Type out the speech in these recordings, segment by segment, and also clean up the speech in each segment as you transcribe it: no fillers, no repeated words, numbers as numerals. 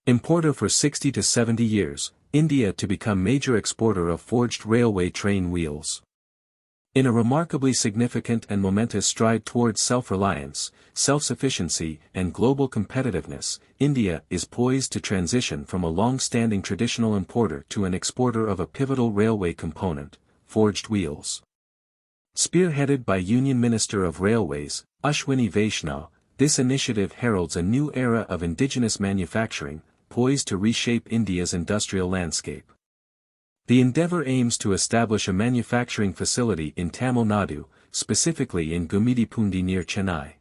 Importer for 60 to 70 years, India to become major exporter of forged railway train wheels. In a remarkably significant and momentous stride towards self-reliance, self-sufficiency, and global competitiveness, India is poised to transition from a long-standing traditional importer to an exporter of a pivotal railway component, forged wheels. Spearheaded by Union Minister of Railways, Ashwini Vaishnaw, this initiative heralds a new era of indigenous manufacturing, poised to reshape India's industrial landscape. The endeavor aims to establish a manufacturing facility in Tamil Nadu, specifically in Gummidipoondi near Chennai.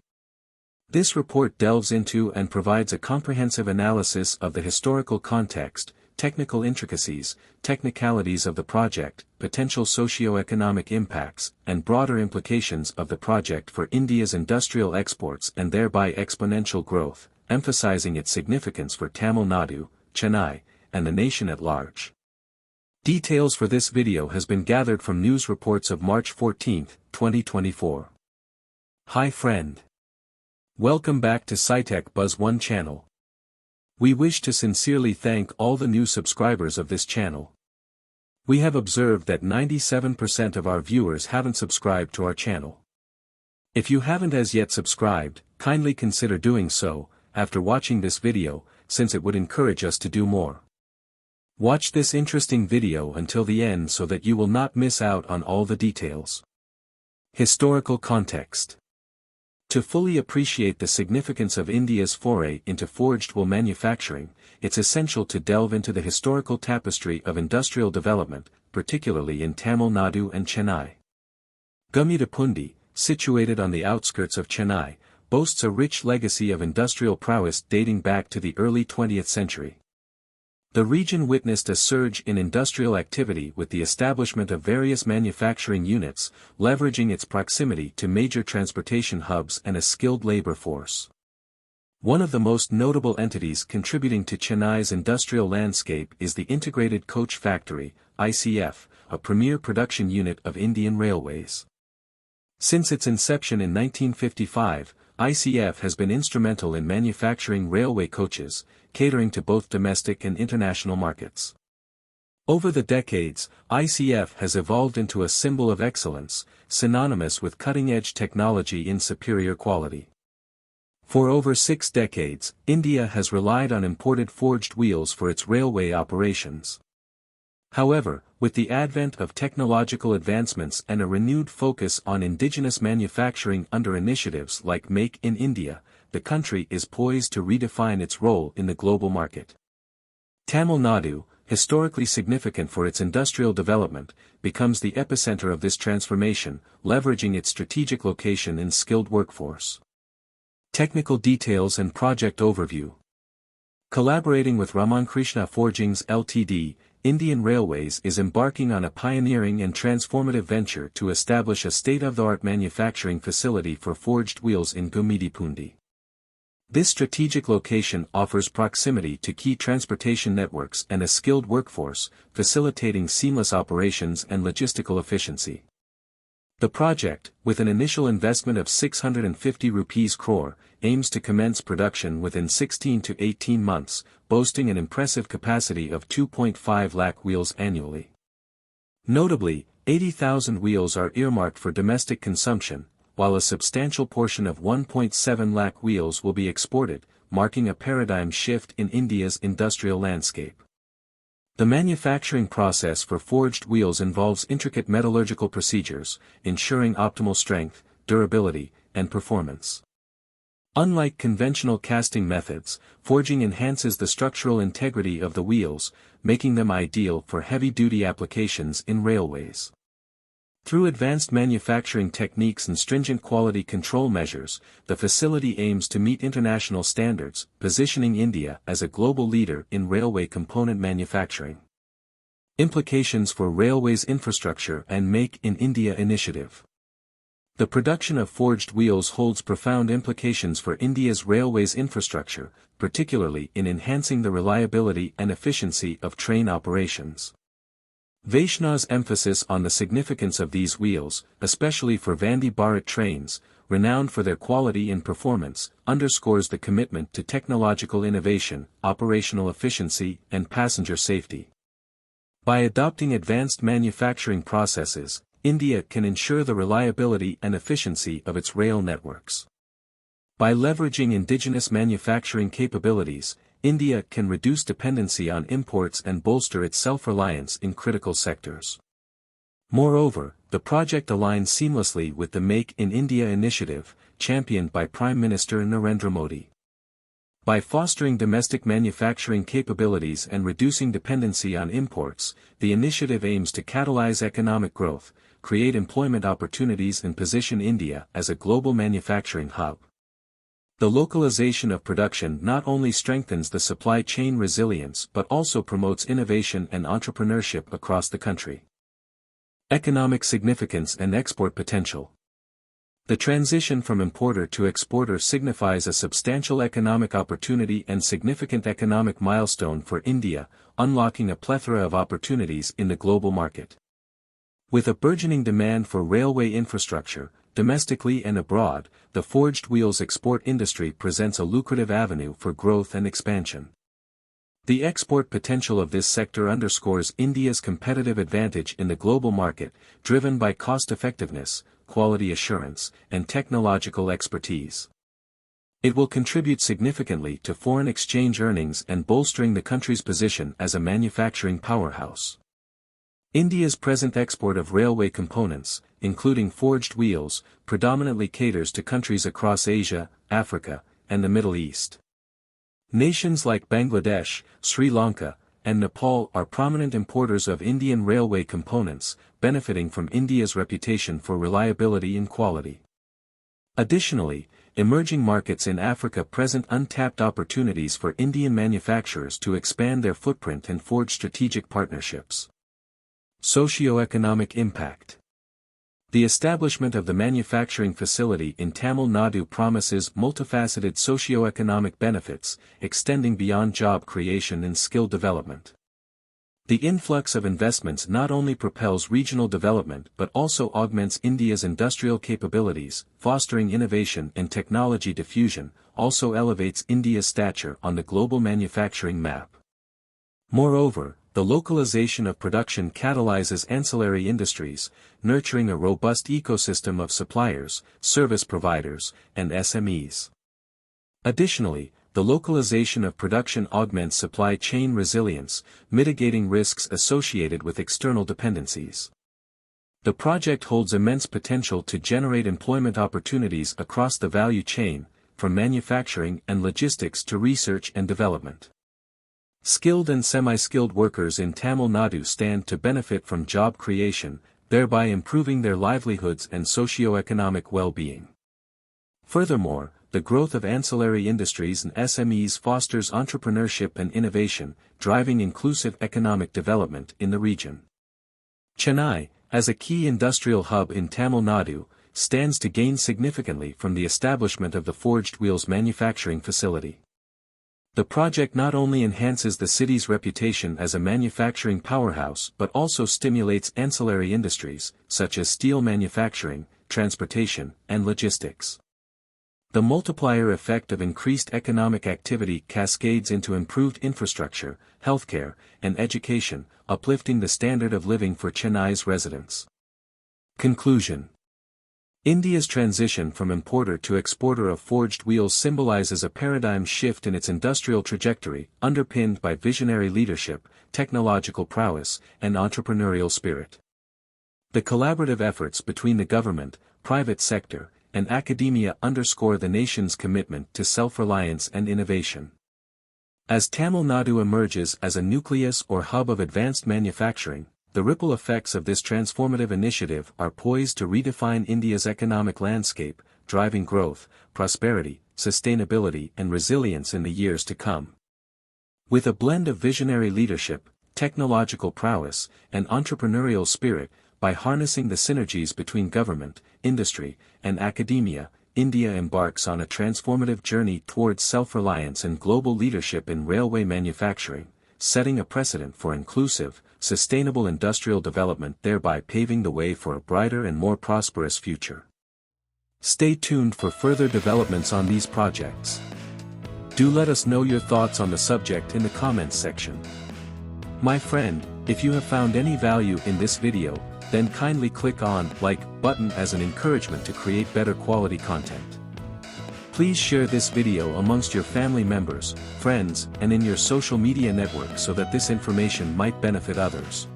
This report delves into and provides a comprehensive analysis of the historical context, technical intricacies, technicalities of the project, potential socio-economic impacts, and broader implications of the project for India's industrial exports and thereby exponential growth, emphasizing its significance for Tamil Nadu, Chennai, and the nation at large. Details for this video has been gathered from news reports of March 14, 2024. Hi friend. Welcome back to SciTech Buzz 1 channel. We wish to sincerely thank all the new subscribers of this channel. We have observed that 97% of our viewers haven't subscribed to our channel. If you haven't as yet subscribed, kindly consider doing so, after watching this video, since it would encourage us to do more. Watch this interesting video until the end so that you will not miss out on all the details. Historical context. To fully appreciate the significance of India's foray into forged wool manufacturing, it's essential to delve into the historical tapestry of industrial development, particularly in Tamil Nadu and Chennai. Gummidipoondi, situated on the outskirts of Chennai, boasts a rich legacy of industrial prowess dating back to the early 20th century. The region witnessed a surge in industrial activity with the establishment of various manufacturing units, leveraging its proximity to major transportation hubs and a skilled labor force. One of the most notable entities contributing to Chennai's industrial landscape is the Integrated Coach Factory, ICF, a premier production unit of Indian Railways. Since its inception in 1955, ICF has been instrumental in manufacturing railway coaches, catering to both domestic and international markets. Over the decades, ICF has evolved into a symbol of excellence, synonymous with cutting-edge technology in superior quality. For over 6 decades, India has relied on imported forged wheels for its railway operations. However, with the advent of technological advancements and a renewed focus on indigenous manufacturing under initiatives like Make in India, the country is poised to redefine its role in the global market. Tamil Nadu, historically significant for its industrial development, becomes the epicenter of this transformation, leveraging its strategic location and skilled workforce. Technical details and project overview. Collaborating with Ramankrishna Forgings Ltd., Indian Railways is embarking on a pioneering and transformative venture to establish a state-of-the-art manufacturing facility for forged wheels in Gummidipoondi. This strategic location offers proximity to key transportation networks and a skilled workforce, facilitating seamless operations and logistical efficiency. The project, with an initial investment of 650 rupees crore, aims to commence production within 16 to 18 months, boasting an impressive capacity of 2.5 lakh wheels annually. Notably, 80,000 wheels are earmarked for domestic consumption, while a substantial portion of 1.7 lakh wheels will be exported, marking a paradigm shift in India's industrial landscape. The manufacturing process for forged wheels involves intricate metallurgical procedures, ensuring optimal strength, durability, and performance. Unlike conventional casting methods, forging enhances the structural integrity of the wheels, making them ideal for heavy-duty applications in railways. Through advanced manufacturing techniques and stringent quality control measures, the facility aims to meet international standards, positioning India as a global leader in railway component manufacturing. Implications for railways infrastructure and Make in India initiative. The production of forged wheels holds profound implications for India's railways infrastructure, particularly in enhancing the reliability and efficiency of train operations. Vaishnaw's emphasis on the significance of these wheels, especially for Vande Bharat trains, renowned for their quality and performance, underscores the commitment to technological innovation, operational efficiency, and passenger safety. By adopting advanced manufacturing processes, India can ensure the reliability and efficiency of its rail networks. By leveraging indigenous manufacturing capabilities, India can reduce dependency on imports and bolster its self-reliance in critical sectors. Moreover, the project aligns seamlessly with the Make in India initiative, championed by Prime Minister Narendra Modi. By fostering domestic manufacturing capabilities and reducing dependency on imports, the initiative aims to catalyze economic growth, create employment opportunities and position India as a global manufacturing hub. The localization of production not only strengthens the supply chain resilience but also promotes innovation and entrepreneurship across the country. Economic significance and export potential. The transition from importer to exporter signifies a substantial economic opportunity and significant economic milestone for India, unlocking a plethora of opportunities in the global market. With a burgeoning demand for railway infrastructure, domestically and abroad, the forged wheels export industry presents a lucrative avenue for growth and expansion. The export potential of this sector underscores India's competitive advantage in the global market, driven by cost-effectiveness, quality assurance, and technological expertise. It will contribute significantly to foreign exchange earnings and bolstering the country's position as a manufacturing powerhouse. India's present export of railway components, including forged wheels, predominantly caters to countries across Asia, Africa, and the Middle East. Nations like Bangladesh, Sri Lanka, and Nepal are prominent importers of Indian railway components, benefiting from India's reputation for reliability and quality. Additionally, emerging markets in Africa present untapped opportunities for Indian manufacturers to expand their footprint and forge strategic partnerships. Socioeconomic impact. The establishment of the manufacturing facility in Tamil Nadu promises multifaceted socio-economic benefits, extending beyond job creation and skill development. The influx of investments not only propels regional development but also augments India's industrial capabilities, fostering innovation and technology diffusion, also elevates India's stature on the global manufacturing map. Moreover, the localization of production catalyzes ancillary industries, nurturing a robust ecosystem of suppliers, service providers, and SMEs. Additionally, the localization of production augments supply chain resilience, mitigating risks associated with external dependencies. The project holds immense potential to generate employment opportunities across the value chain, from manufacturing and logistics to research and development. Skilled and semi-skilled workers in Tamil Nadu stand to benefit from job creation, thereby improving their livelihoods and socio-economic well-being. Furthermore, the growth of ancillary industries and SMEs fosters entrepreneurship and innovation, driving inclusive economic development in the region. Chennai, as a key industrial hub in Tamil Nadu, stands to gain significantly from the establishment of the forged wheels manufacturing facility. The project not only enhances the city's reputation as a manufacturing powerhouse but also stimulates ancillary industries, such as steel manufacturing, transportation, and logistics. The multiplier effect of increased economic activity cascades into improved infrastructure, healthcare, and education, uplifting the standard of living for Chennai's residents. Conclusion. India's transition from importer to exporter of forged wheels symbolizes a paradigm shift in its industrial trajectory, underpinned by visionary leadership, technological prowess, and entrepreneurial spirit. The collaborative efforts between the government, private sector, and academia underscore the nation's commitment to self-reliance and innovation. As Tamil Nadu emerges as a nucleus or hub of advanced manufacturing, the ripple effects of this transformative initiative are poised to redefine India's economic landscape, driving growth, prosperity, sustainability and resilience in the years to come. With a blend of visionary leadership, technological prowess, and entrepreneurial spirit, by harnessing the synergies between government, industry, and academia, India embarks on a transformative journey towards self-reliance and global leadership in railway manufacturing, setting a precedent for inclusive, sustainable industrial development, thereby paving the way for a brighter and more prosperous future. Stay tuned for further developments on these projects. Do let us know your thoughts on the subject in the comments section. My friend, if you have found any value in this video, then kindly click on like button as an encouragement to create better quality content. Please share this video amongst your family members, friends, and in your social media network so that this information might benefit others.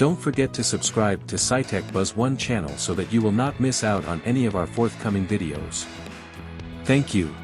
Don't forget to subscribe to SciTech Buzz 1 channel so that you will not miss out on any of our forthcoming videos. Thank you.